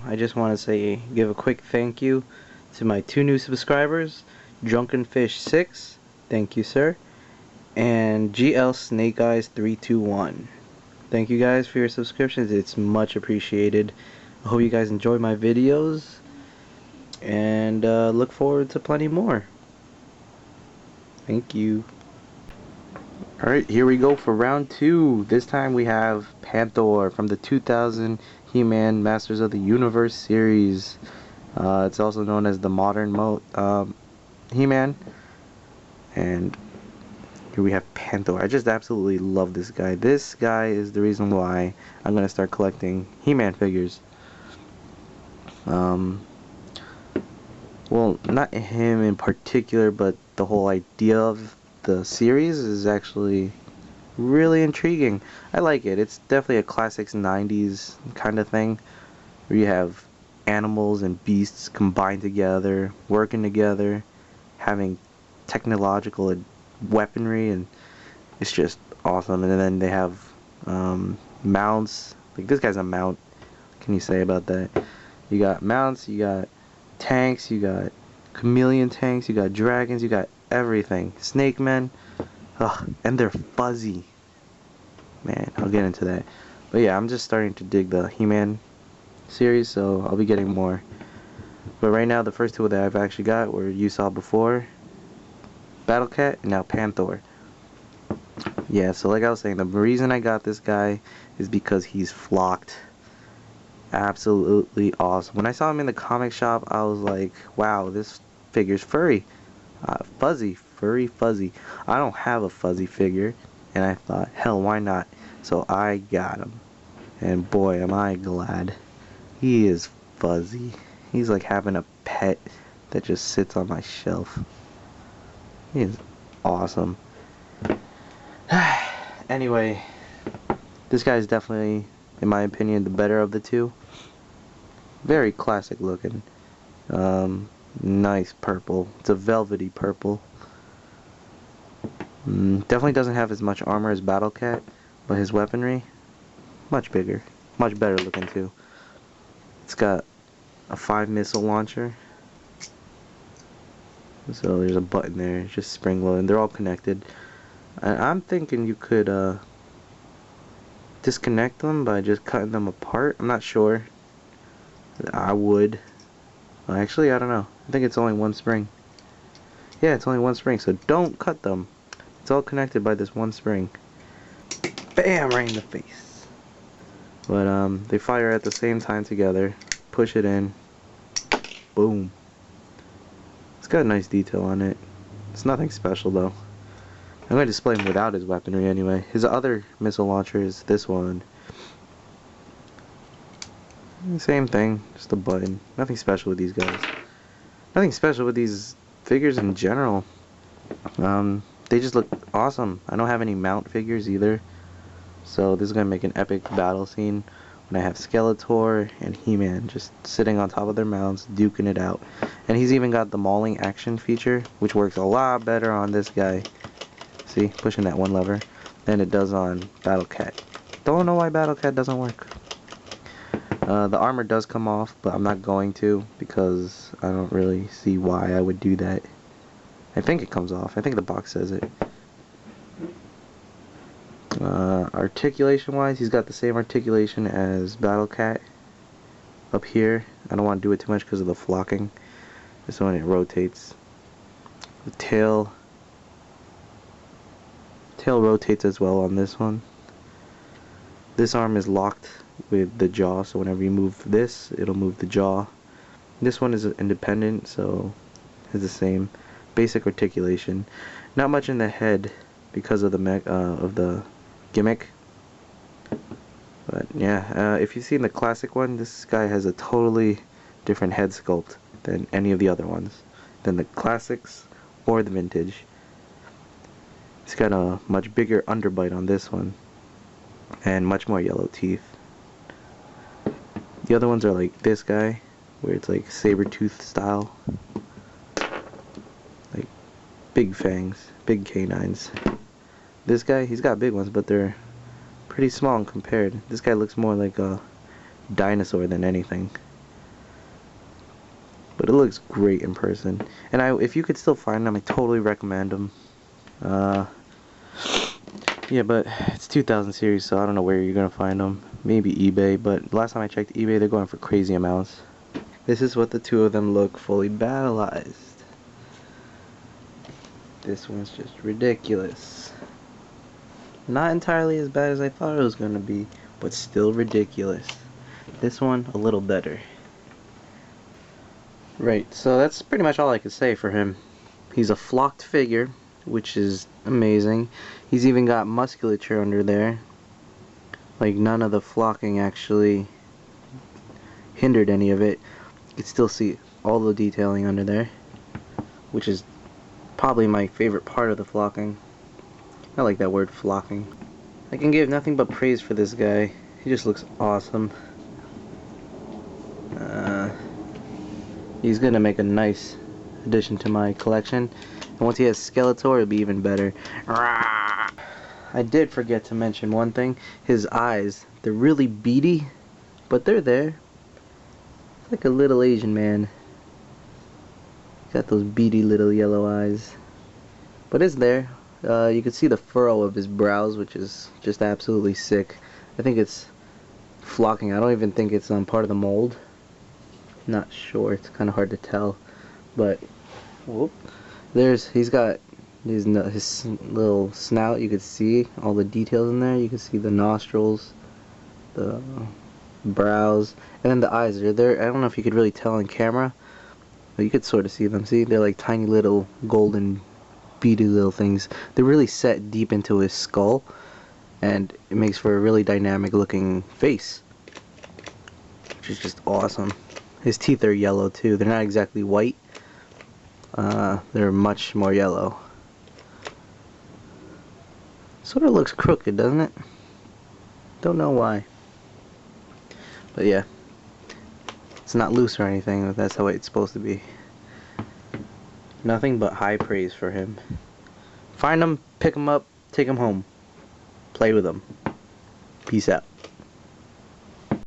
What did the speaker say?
I just want to give a quick thank you to my 2 new subscribers, Drunkenfish6, thank you sir, and GL Snake Eyes 321. Thank you guys for your subscriptions, it's much appreciated. I hope you guys enjoy my videos, and look forward to plenty more. Thank you. Alright, here we go for round 2. This time we have Panthor from the 2000 He-Man Masters of the Universe series. It's also known as the modern He-Man. And here we have Panthor. I just absolutely love this guy. This guy is the reason why I'm going to start collecting He-Man figures. Well, not him in particular, but the whole idea of the series is actually really intriguing. I like it. It's definitely a classics 90s kind of thing where you have animals and beasts combined together, working together, having technological weaponry, and it's just awesome. And then they have mounts. Like, this guy's a mount. What can you say about that? You got mounts, you got tanks, you got chameleon tanks, you got dragons, you got everything. Snake men. Ugh, and they're fuzzy. Man, I'll get into that. But yeah, I'm just starting to dig the He-Man series, so I'll be getting more. But right now, the first two that I've actually got were you saw before, Battle Cat, and now Panthor. Yeah, so like I was saying, the reason I got this guy is because he's flocked. Absolutely awesome. When I saw him in the comic shop, I was like, wow, this figure's furry. Fuzzy. Furry fuzzy. I don't have a fuzzy figure, and I thought, hell, why not? So I got him. And boy, am I glad. He is fuzzy. He's like having a pet that just sits on my shelf. He is awesome. Anyway, this guy is definitely, in my opinion, the better of the two. Very classic looking. Nice purple. It's a velvety purple. Definitely doesn't have as much armor as Battle Cat, but his weaponry, much bigger. Much better looking too. It's got a 5 missile launcher. So there's a button there, just spring loading. They're all connected. And I'm thinking you could disconnect them by just cutting them apart. I'm not sure. I would. Well, actually, I don't know. I think it's only one spring. Yeah, it's only one spring, so don't cut them. It's all connected by this one spring. Bam! Right in the face. But they fire at the same time together. Push it in. Boom. It's got a nice detail on it. It's nothing special though. I'm going to display him without his weaponry anyway. His other missile launcher is this one. Same thing, just a button. Nothing special with these guys. Nothing special with these figures in general. They just look awesome. I don't have any mount figures either. So this is going to make an epic battle scene when I have Skeletor and He-Man just sitting on top of their mounts, duking it out. And he's even got the mauling action feature, which works a lot better on this guy. See, pushing that one lever, than it does on Battle Cat. Don't know why Battle Cat doesn't work. The armor does come off, but I'm not going to because I don't really see why I would do that. I think it comes off. I think the box says it. Articulation wise, he's got the same articulation as Battle Cat up here. I don't want to do it too much because of the flocking. Just when it rotates. The tail rotates as well on this one. This arm is locked with the jaw, so whenever you move this, it'll move the jaw. This one is independent, so has the same basic articulation. Not much in the head because of the gimmick. But yeah, if you've seen the classic one, this guy has a totally different head sculpt than any of the other ones, than the classics or the vintage. It's got a much bigger underbite on this one, and much more yellow teeth. The other ones are like this guy, where it's like saber-tooth style. Like big fangs, big canines. This guy, he's got big ones, but they're pretty small compared. This guy looks more like a dinosaur than anything. But it looks great in person. And if you could still find them, I totally recommend them. Yeah, but it's 2000 series, so I don't know where you're gonna find them. Maybe eBay, but last time I checked eBay, they're going for crazy amounts. This is what the two of them look fully battleized. This one's just ridiculous. Not entirely as bad as I thought it was gonna be, but still ridiculous. This one, a little better. Right, so that's pretty much all I could say for him. He's a flocked figure, which is amazing. He's even got musculature under there. Like, none of the flocking actually hindered any of it. You can still see all the detailing under there, which is probably my favorite part of the flocking. I like that word, flocking. I can give nothing but praise for this guy. He just looks awesome. He's gonna make a nice addition to my collection. And once he has Skeletor, it'll be even better. I did forget to mention one thing. His eyes, they're really beady, but they're there. It's like a little Asian man. Got those beady little yellow eyes. But it's there. You can see the furrow of his brows, which is just absolutely sick. I think it's flocking. I don't even think it's part of the mold. Not sure. It's kind of hard to tell. But whoop, he's got his little snout. You could see all the details in there. You can see the nostrils, the brows, and then the eyes are there. I don't know if you could really tell on camera, but you could sort of see them. See, they're like tiny little golden beady little things. They're really set deep into his skull, and it makes for a really dynamic looking face, which is just awesome. His teeth are yellow too. They're not exactly white. They're much more yellow. Sort of looks crooked, doesn't it? Don't know why. But yeah, it's not loose or anything, but that's how it's supposed to be. Nothing but high praise for him. Find him, pick him up, take him home. Play with him. Peace out.